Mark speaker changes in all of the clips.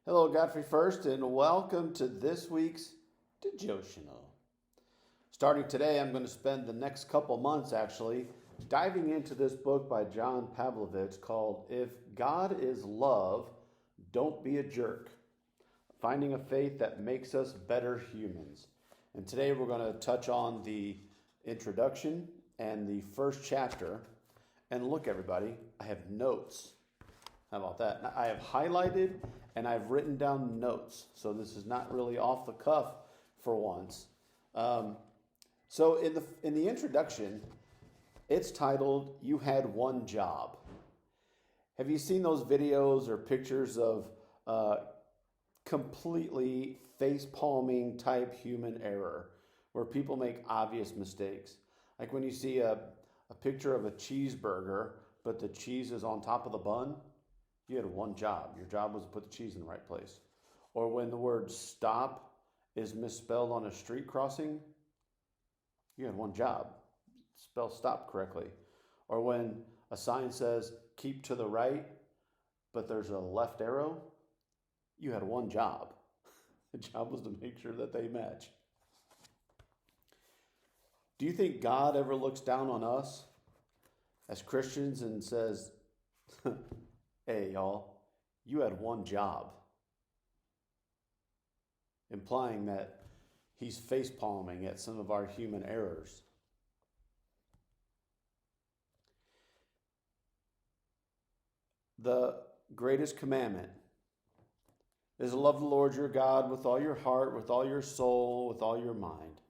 Speaker 1: Hello, Godfrey First, and welcome to this week's De-JOE-tional. Starting today, I'm going to spend the next couple months actually diving into this book by John Pavlovich called If God is Love, Don't Be a Jerk. Finding a faith that makes us better humans. And today we're going to touch on the introduction and the first chapter. And look, everybody, I have notes. How about that? I have highlighted and I've written down notes. So this is not really off the cuff for once. So in the introduction, it's titled, You Had One Job. Have you seen those videos or pictures of completely face-palming type human error where people make obvious mistakes? Like when you see a picture of a cheeseburger, but the cheese is on top of the bun. You had one job. Your job was to put the cheese in the right place. Or when the word stop is misspelled on a street crossing, you had one job. Spell stop correctly. Or when a sign says keep to the right, but there's a left arrow, you had one job. The job was to make sure that they match. Do you think God ever looks down on us as Christians and says, hey, y'all, you had one job? Implying that he's face-palming at some of our human errors. The greatest commandment is to love the Lord your God with all your heart, with all your soul, with all your mind.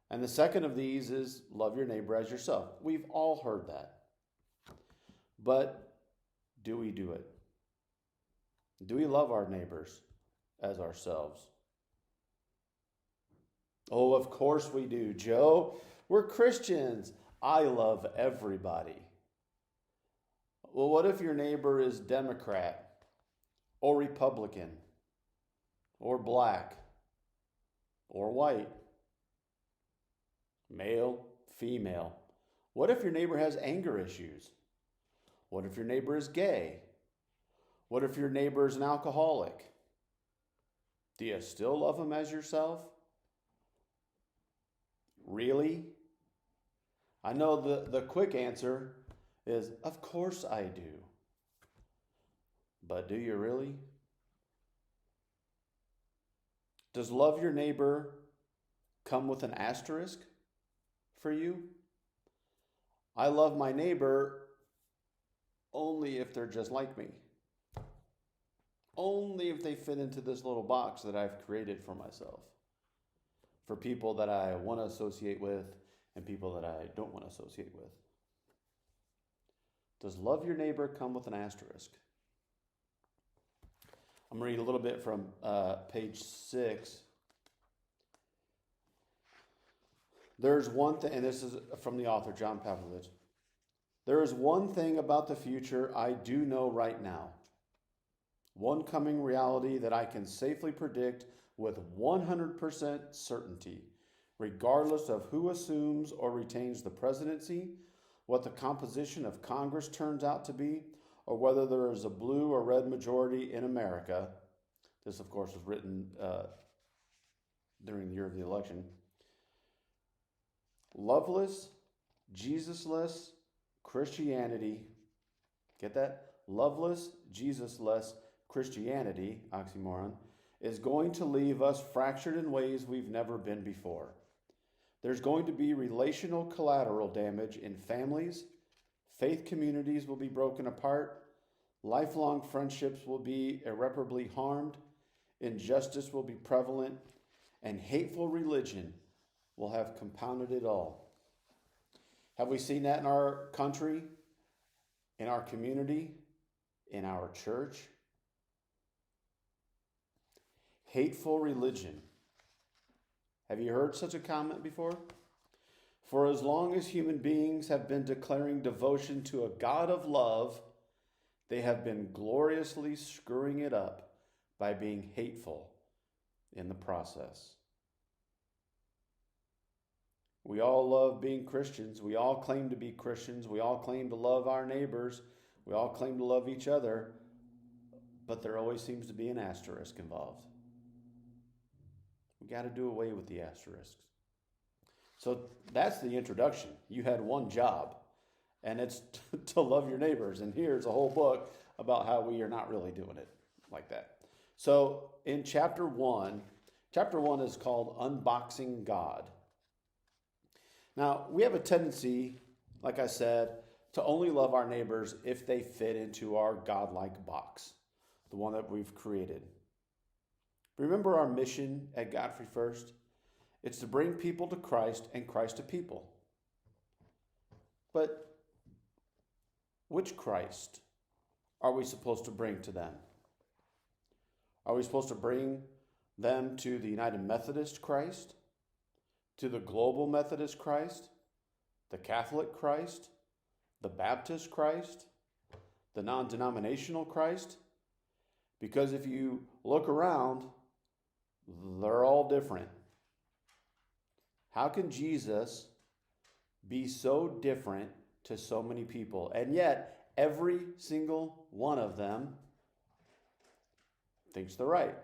Speaker 1: And the second of these is love your neighbor as yourself. We've all heard that. But do we do it? Do we love our neighbors as ourselves? Oh, of course we do, Joe. We're Christians. I love everybody. Well, what if your neighbor is Democrat or Republican or black or white, male, female? What if your neighbor has anger issues? What if your neighbor is gay? What if your neighbor is an alcoholic? Do you still love him as yourself? Really? I know the quick answer is, of course I do. But do you really? Does love your neighbor come with an asterisk for you? I love my neighbor only if they're just like me. Only if they fit into this little box that I've created for myself. For people that I want to associate with and people that I don't want to associate with. Does love your neighbor come with an asterisk? I'm going to read a little bit from page 6. There's one thing, and this is from the author, John Pavlovich. There is one thing about the future I do know right now. One coming reality that I can safely predict with 100% certainty, regardless of who assumes or retains the presidency, what the composition of Congress turns out to be, or whether there is a blue or red majority in America. This, of course, was written during the year of the election. Loveless, Jesusless Christianity, get that? Loveless, Jesusless Christianity, oxymoron, is going to leave us fractured in ways we've never been before. There's going to be relational collateral damage in families, faith communities will be broken apart, lifelong friendships will be irreparably harmed, injustice will be prevalent, and hateful religion will have compounded it all. Have we seen that in our country, in our community, in our church? Hateful religion. Have you heard such a comment before? For as long as human beings have been declaring devotion to a God of love, they have been gloriously screwing it up by being hateful in the process. We all love being Christians. We all claim to be Christians. We all claim to love our neighbors. We all claim to love each other. but there always seems to be an asterisk involved. We got to do away with the asterisks. So that's the introduction. You had one job, and it's to love your neighbors. And here's a whole book about how we are not really doing it like that. So in chapter 1 is called Unboxing God. Now, we have a tendency, like I said, to only love our neighbors if they fit into our godlike box, the one that we've created. Remember our mission at Godfrey First? It's to bring people to Christ and Christ to people. But which Christ are we supposed to bring to them? Are we supposed to bring them to the United Methodist Christ? To the Global Methodist Christ? The Catholic Christ? The Baptist Christ? The non-denominational Christ? Because if you look around, they're all different. How can Jesus be so different to so many people? And yet, every single one of them thinks they're right.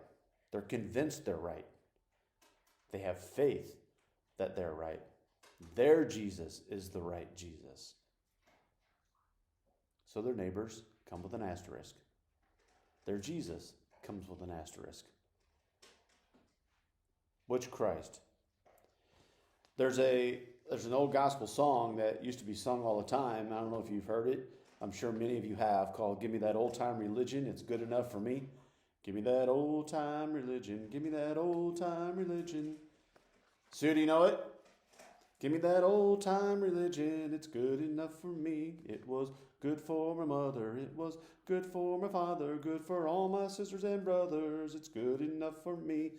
Speaker 1: They're convinced they're right. They have faith that they're right. Their Jesus is the right Jesus. So their neighbors come with an asterisk. Their Jesus comes with an asterisk. Which Christ? There's an old gospel song that used to be sung all the time. I don't know if you've heard it. I'm sure many of you have, called "Give Me That Old Time Religion. It's Good Enough for Me." Give me that old time religion. Give me that old time religion. Sue, do you know it? Give me that old time religion. It's good enough for me. It was good for my mother. It was good for my father. Good for all my sisters and brothers. It's good enough for me.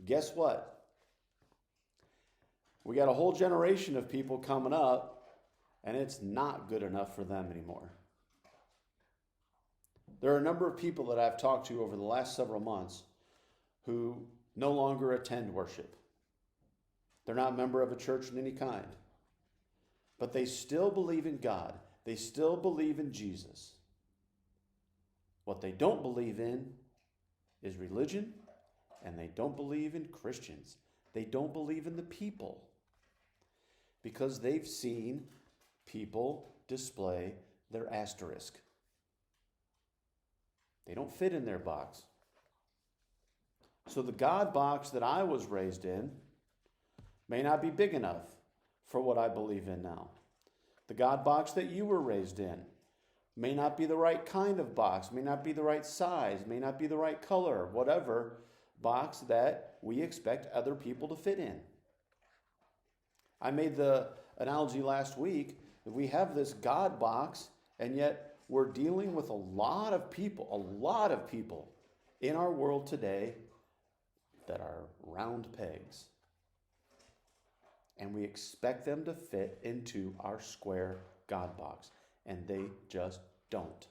Speaker 1: Guess what? We got a whole generation of people coming up, and it's not good enough for them anymore. There are a number of people that I've talked to over the last several months who no longer attend worship. They're not a member of a church in any kind. But they still believe in God. They still believe in Jesus. What they don't believe in is religion, and they don't believe in Christians. They don't believe in the people because they've seen people display their asterisk. They don't fit in their box. So the God box that I was raised in may not be big enough for what I believe in now. The God box that you were raised in may not be the right kind of box, may not be the right size, may not be the right color, whatever box that we expect other people to fit in. I made the analogy last week that we have this God box, and yet we're dealing with a lot of people in our world today that are round pegs. And we expect them to fit into our square God box, and they just don't.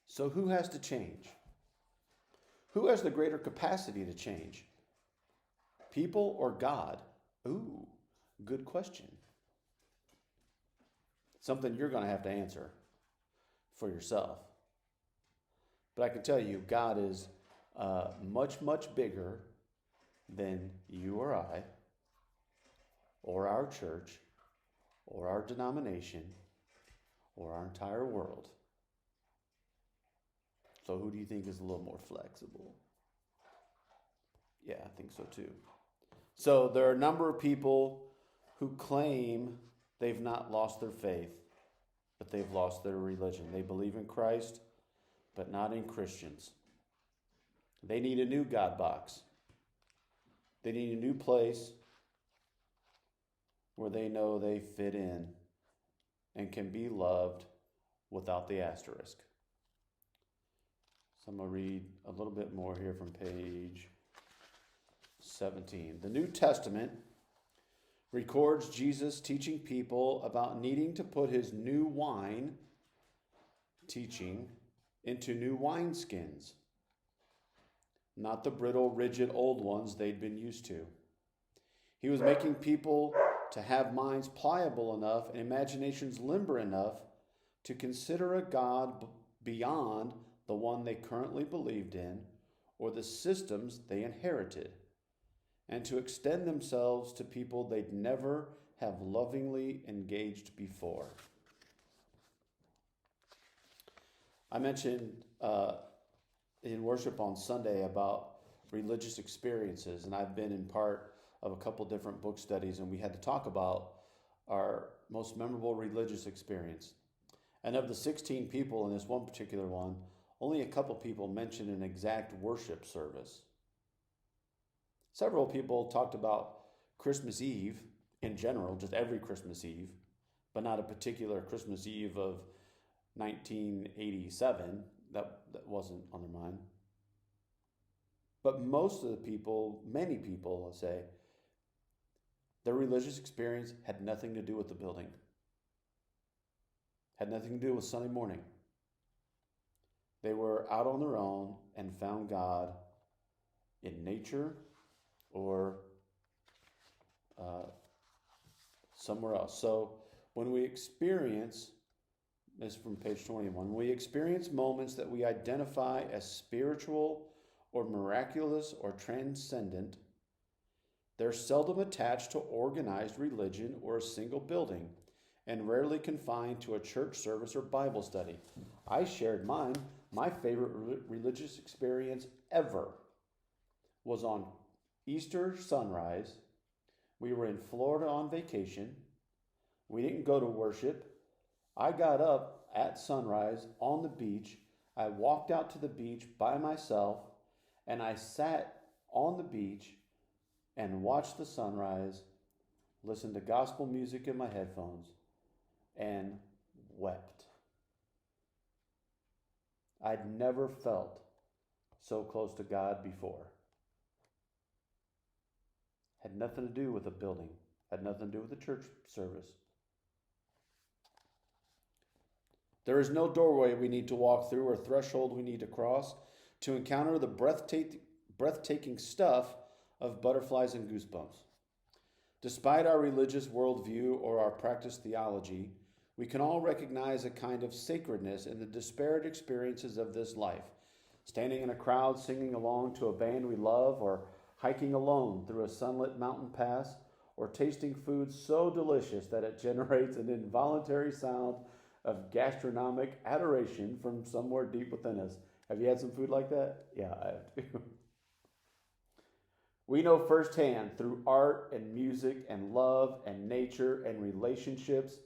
Speaker 1: So who has to change? Who has the greater capacity to change? People or God? Ooh, good question. Something you're going to have to answer for yourself. But I can tell you, God is much, much bigger than you or I, or our church, or our denomination, or our entire world. So who do you think is a little more flexible? Yeah, I think so too. So there are a number of people who claim they've not lost their faith, but they've lost their religion. They believe in Christ, but not in Christians. They need a new God box. They need a new place where they know they fit in and can be loved without the asterisk. So I'm going to read a little bit more here from page 17. The New Testament records Jesus teaching people about needing to put his new wine teaching into new wineskins, not the brittle, rigid old ones they'd been used to. He was making people to have minds pliable enough and imaginations limber enough to consider a God beyond the one they currently believed in, or the systems they inherited, and to extend themselves to people they'd never have lovingly engaged before. I mentioned in worship on Sunday about religious experiences, and I've been in part of a couple different book studies, and we had to talk about our most memorable religious experience. And of the 16 people in this one particular one, only a couple people mentioned an exact worship service. Several people talked about Christmas Eve in general, just every Christmas Eve, but not a particular Christmas Eve of 1987. That wasn't on their mind. But most of the people, many people, I'll say, their religious experience had nothing to do with the building. Had nothing to do with Sunday morning. They were out on their own and found God in nature or somewhere else. So when we experience, this is from page 21, when we experience moments that we identify as spiritual or miraculous or transcendent, they're seldom attached to organized religion or a single building, and rarely confined to a church service or Bible study. I shared mine. My favorite religious experience ever was on Easter sunrise. We were in Florida on vacation. We didn't go to worship. I got up at sunrise on the beach. I walked out to the beach by myself, and I sat on the beach and watched the sunrise, listened to gospel music in my headphones, and wept. I'd never felt so close to God before. Had nothing to do with a building, had nothing to do with a church service. There is no doorway we need to walk through or threshold we need to cross to encounter the breathtaking stuff of butterflies and goosebumps. Despite our religious worldview or our practiced theology, we can all recognize a kind of sacredness in the disparate experiences of this life. Standing in a crowd singing along to a band we love, or hiking alone through a sunlit mountain pass, or tasting food so delicious that it generates an involuntary sound of gastronomic adoration from somewhere deep within us. Have you had some food like that? Yeah, I have too. We know firsthand through art and music and love and nature and relationships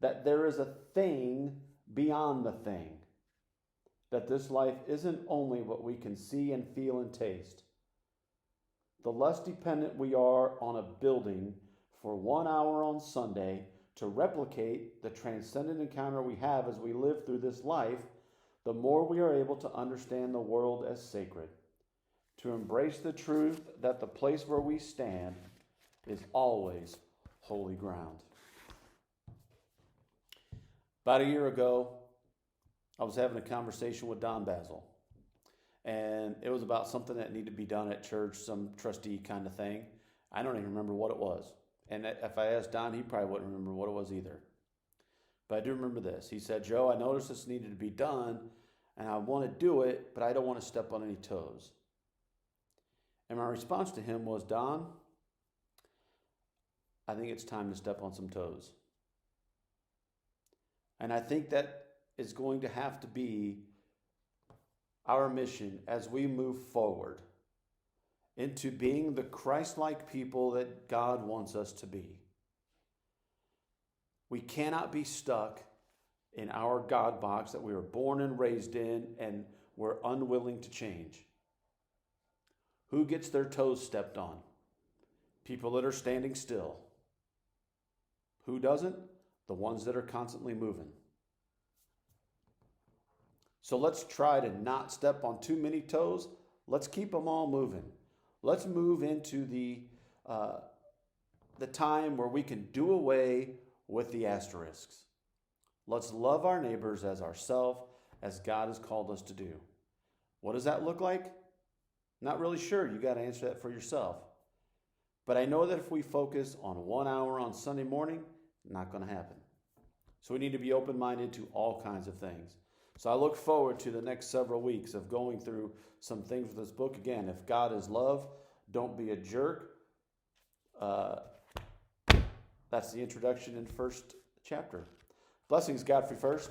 Speaker 1: that there is a thing beyond the thing. That this life isn't only what we can see and feel and taste. The less dependent we are on a building for 1 hour on Sunday to replicate the transcendent encounter we have as we live through this life, the more we are able to understand the world as sacred. To embrace the truth that the place where we stand is always holy ground. About a year ago, I was having a conversation with Don Basil, and it was about something that needed to be done at church, some trustee kind of thing. I don't even remember what it was. And if I asked Don, he probably wouldn't remember what it was either. But I do remember this. He said, Joe, I noticed this needed to be done, and I want to do it, but I don't want to step on any toes. And my response to him was, Don, I think it's time to step on some toes. And I think that is going to have to be our mission as we move forward into being the Christ-like people that God wants us to be. We cannot be stuck in our God box that we were born and raised in and we're unwilling to change. Who gets their toes stepped on? People that are standing still. Who doesn't? The ones that are constantly moving. So let's try to not step on too many toes. Let's keep them all moving. Let's move into the time where we can do away with the asterisks. Let's love our neighbors as ourselves, as God has called us to do. What does that look like? Not really sure. You got to answer that for yourself. But I know that if we focus on 1 hour on Sunday morning, not going to happen. So we need to be open-minded to all kinds of things. So I look forward to the next several weeks of going through some things with this book. Again, if God is love, don't be a jerk. That's the introduction in first chapter. Blessings, Godfrey first.